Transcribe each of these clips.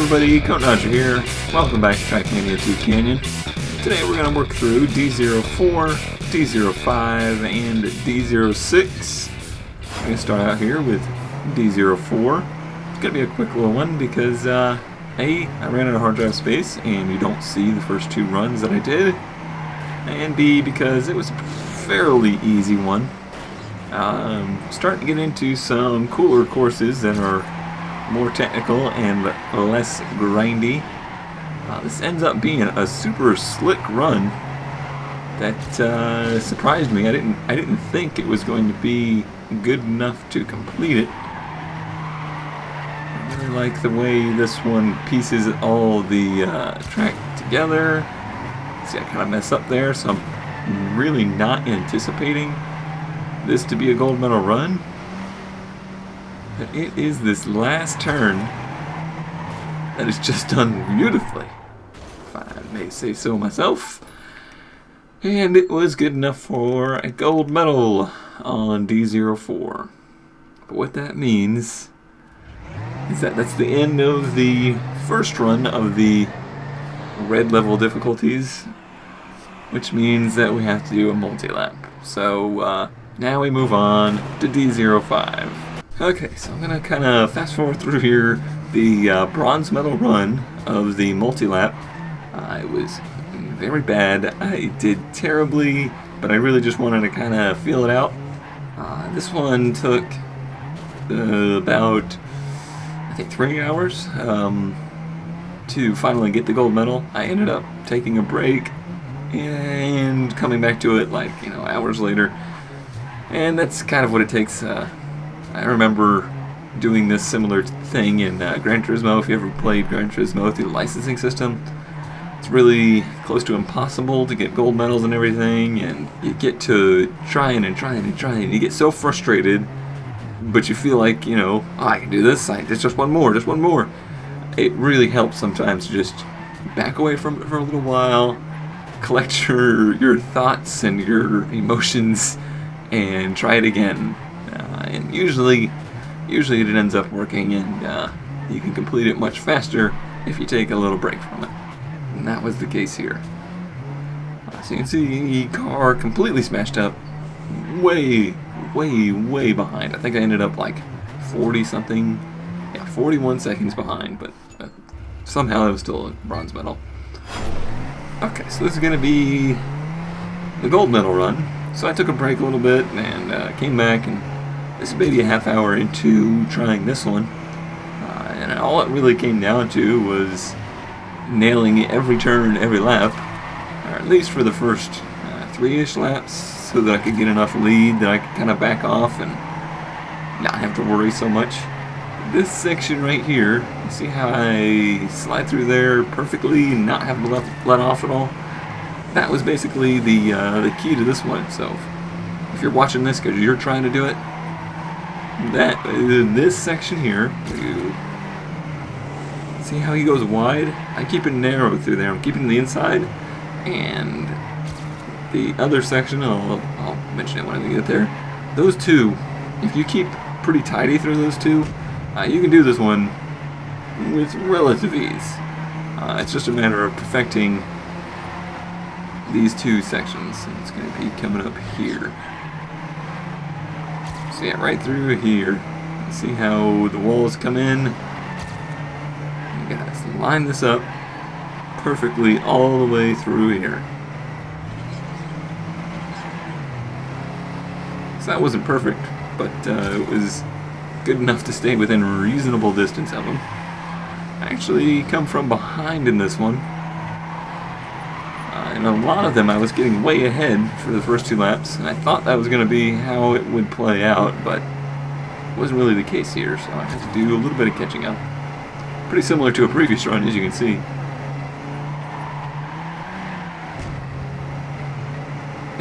everybody, ConeDodger here. Welcome back to Trackmania 2 Canyon. Today we're going to work through D04, D05, and D06. I'm going to start out here with D04. It's going to be a quick little one because A, I ran out of hard drive space and you don't see the first two runs that I did. And B, because it was a fairly easy one. Starting to get into some cooler courses that are more technical and less grindy. This ends up being a super slick run that surprised me. I didn't think it was going to be good enough to complete it. I really like the way this one pieces all the track together. See, I kind of mess up there, so I'm really not anticipating this to be a gold medal run. But it is this last turn that is just done beautifully, if I may say so myself. And it was good enough for a gold medal on D04. But what that means is that that's the end of the first run of the red level difficulties, which means that we have to do a multi-lap. So now we move on to D05. Okay, so I'm going to kind of fast forward through here. The bronze medal run of the multi-lap, it was very bad. I did terribly, but I really just wanted to kind of feel it out. This one took about, I think, 3 hours to finally get the gold medal. I ended up taking a break and coming back to it like, hours later. And that's kind of what it takes. I remember doing this similar thing in Gran Turismo. If you ever played Gran Turismo through the licensing system, it's really close to impossible to get gold medals and everything, and you get to trying and you get so frustrated, but you feel like, oh, I can do this, it's just one more. It really helps sometimes to just back away from it for a little while, collect your thoughts and your emotions, and try it again. And usually it ends up working, and you can complete it much faster if you take a little break from it. And that was the case here. So you can see the car completely smashed up, way behind. I think I ended up like 40-something, 41 seconds behind, but somehow it was still a bronze medal. Okay, so this is going to be the gold medal run. So I took a break a little bit and came back, and this is maybe a half hour into trying this one, and all it really came down to was nailing every turn, every lap, or at least for the first 3-ish laps, so that I could get enough lead that I could kind of back off and not have to worry so much. This section right here, you see how I slide through there perfectly and not have to let off at all? That was basically the key to this one. So if you're watching this because you're trying to do it, this section here, see how he goes wide? I keep it narrow through there. I'm keeping the inside, and the other section, I'll mention it when I get there. Those two, if you keep pretty tidy through those two, you can do this one with relative ease. It's just a matter of perfecting these two sections, and it's going to be coming up here. So yeah, right through here. See how the walls come in? You gotta line this up perfectly all the way through here. So that wasn't perfect, but it was good enough to stay within reasonable distance of them. I actually come from behind in this one. And a lot of them I was getting way ahead for the first 2 laps, and I thought that was going to be how it would play out, but it wasn't really the case here, so I had to do a little bit of catching up. Pretty similar to a previous run, as you can see.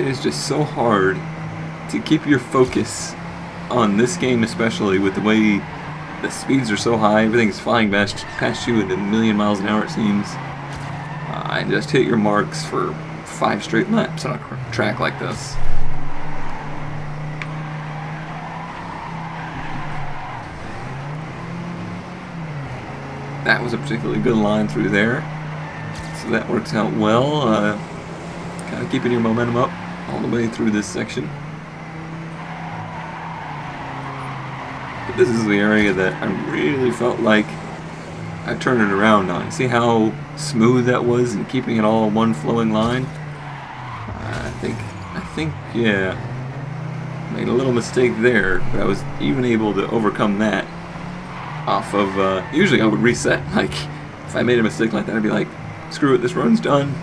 It is just so hard to keep your focus on this game, especially with the way the speeds are so high, everything's flying past you at a million miles an hour, it seems. And just hit your marks for 5 straight laps on a track like this. that was a particularly good line through there. So that works out well. Kind of keeping your momentum up all the way through this section. But this is the area that I really felt like I turned it around on. See how smooth that was and keeping it all one flowing line? I think, yeah, made a little mistake there, but I was even able to overcome that off of, usually I would reset. Like, if I made a mistake like that, I'd be like, screw it, this run's done.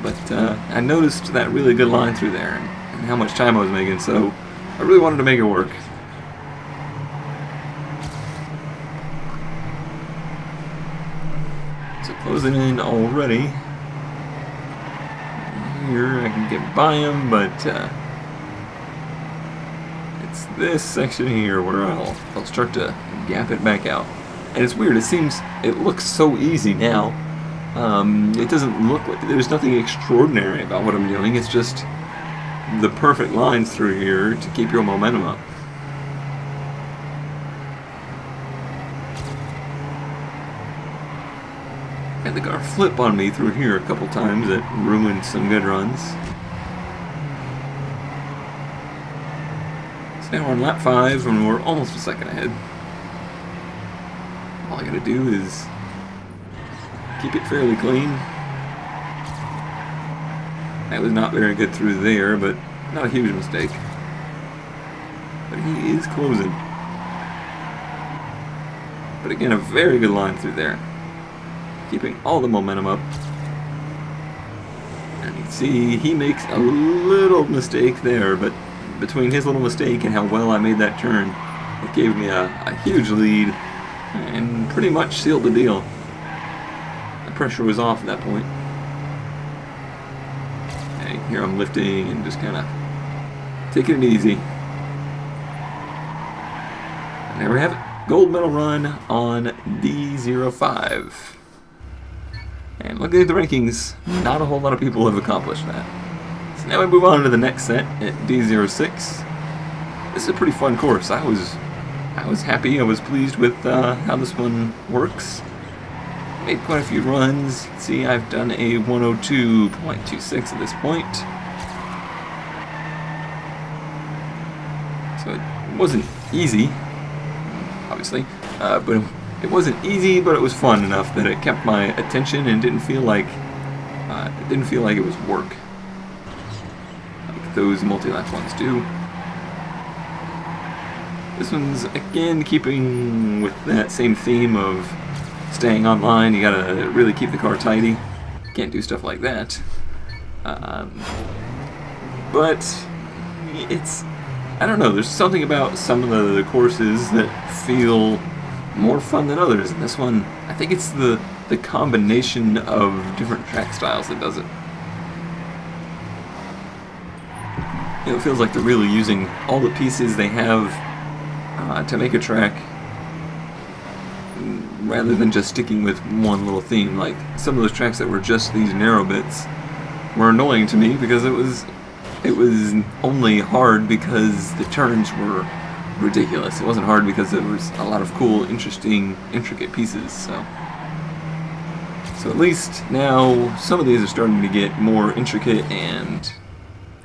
But I noticed that really good line through there and how much time I was making, so I really wanted to make it work. So closing in already. Here I can get by him, but it's this section here where I'll start to gap it back out. And it's weird, it looks so easy now. It doesn't look like, there's nothing extraordinary about what I'm doing, it's just the perfect lines through here to keep your momentum up. Had the car flip on me through here a couple times, that ruined some good runs. So now we're on lap 5 and we're almost a second ahead. All I gotta do is keep it fairly clean. That was not very good through there, but not a huge mistake. But he is closing. But again, a very good line through there. Keeping all the momentum up. And you can see he makes a little mistake there, but between his little mistake and how well I made that turn, it gave me a huge lead and pretty much sealed the deal. The pressure was off at that point. And here I'm lifting and just kind of taking it easy. And there we have it. Gold medal run on D05. And looking at the rankings, not a whole lot of people have accomplished that. So now we move on to the next set at D06. This is a pretty fun course. I was happy, I was pleased with how this one works. Made quite a few runs. You can see I've done a 102.26 at this point. So it wasn't easy, obviously, but it wasn't easy, but it was fun enough that it kept my attention and didn't feel like it was work, like those multi-lap ones do. This one's again keeping with that same theme of staying online. You gotta really keep the car tidy. Can't do stuff like that. But it's, I don't know. There's something about some of the courses that feel more fun than others, and this one, I think it's the combination of different track styles that does it. You know, it feels like they're really using all the pieces they have to make a track, rather than just sticking with one little theme. Like some of those tracks that were just these narrow bits were annoying to me because it was only hard because the turns were ridiculous. It wasn't hard because there was a lot of cool, interesting, intricate pieces. So at least now some of these are starting to get more intricate and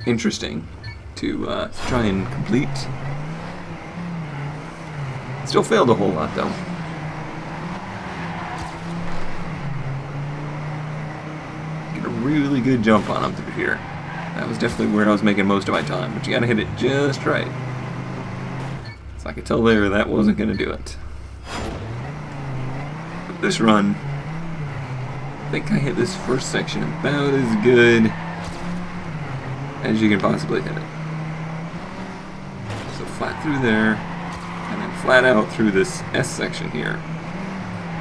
interesting to try and complete. Still failed a whole lot though. Get a really good jump on them through here. That was definitely where I was making most of my time, but you gotta hit it just right. So I could tell there that wasn't going to do it. But this run, I think I hit this first section about as good as you can possibly hit it. So flat through there, and then flat out through this S section here.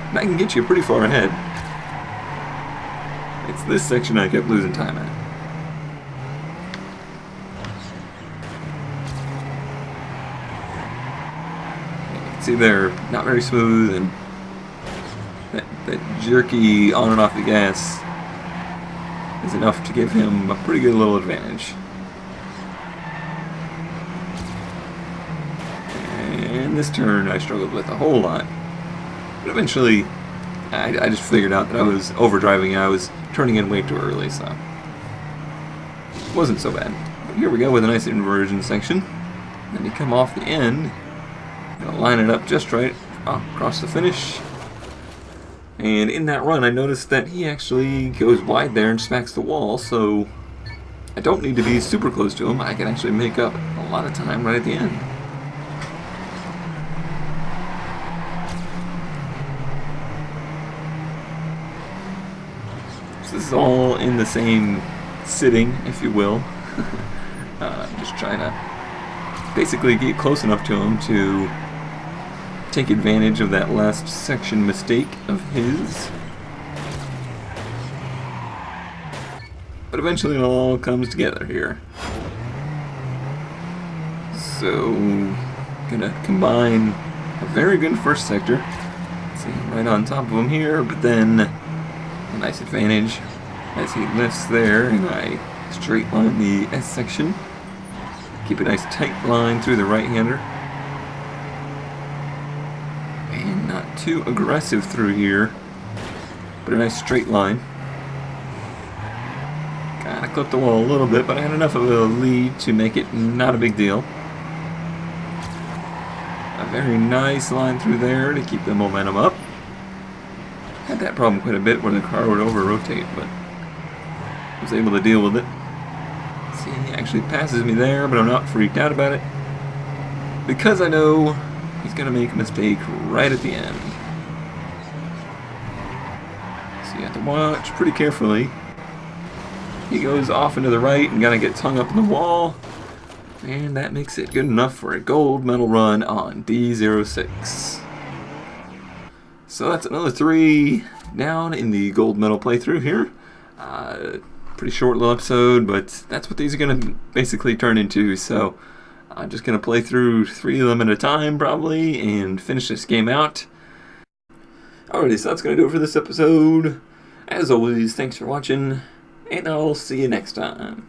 And I can get you pretty far ahead. It's this section I kept losing time at. See, they're not very smooth, and that jerky on and off the gas is enough to give him a pretty good little advantage. And this turn I struggled with a whole lot, but eventually I just figured out that I was overdriving. I was turning in way too early, so it wasn't so bad. But here we go with a nice inversion section. Then you come off the end, line it up just right across the finish. And in that run, I noticed that he actually goes wide there and smacks the wall, so I don't need to be super close to him. I can actually make up a lot of time right at the end. So this is all in the same sitting, if you will. Just trying to basically get close enough to him to take advantage of that last section mistake of his. But eventually it all comes together here. So, gonna combine a very good first sector. See, right on top of him here, but then a nice advantage as he lifts there, and I straight line the S section. Keep a nice tight line through the right-hander. And not too aggressive through here, but a nice straight line. Kinda clipped the wall a little bit, but I had enough of a lead to make it not a big deal. A very nice line through there to keep the momentum up. Had that problem quite a bit where the car would over-rotate, but was able to deal with it. See, he actually passes me there, but I'm not freaked out about it, because I know he's going to make a mistake right at the end. So you have to watch pretty carefully. He goes off into the right and kind of gets hung up in the wall, and that makes it good enough for a gold medal run on D06. So that's another 3 down in the gold medal playthrough here. Pretty short little episode, but that's what these are going to basically turn into. So I'm just going to play through 3 of them at a time probably and finish this game out. Alrighty, so that's going to do it for this episode. As always, thanks for watching, and I'll see you next time.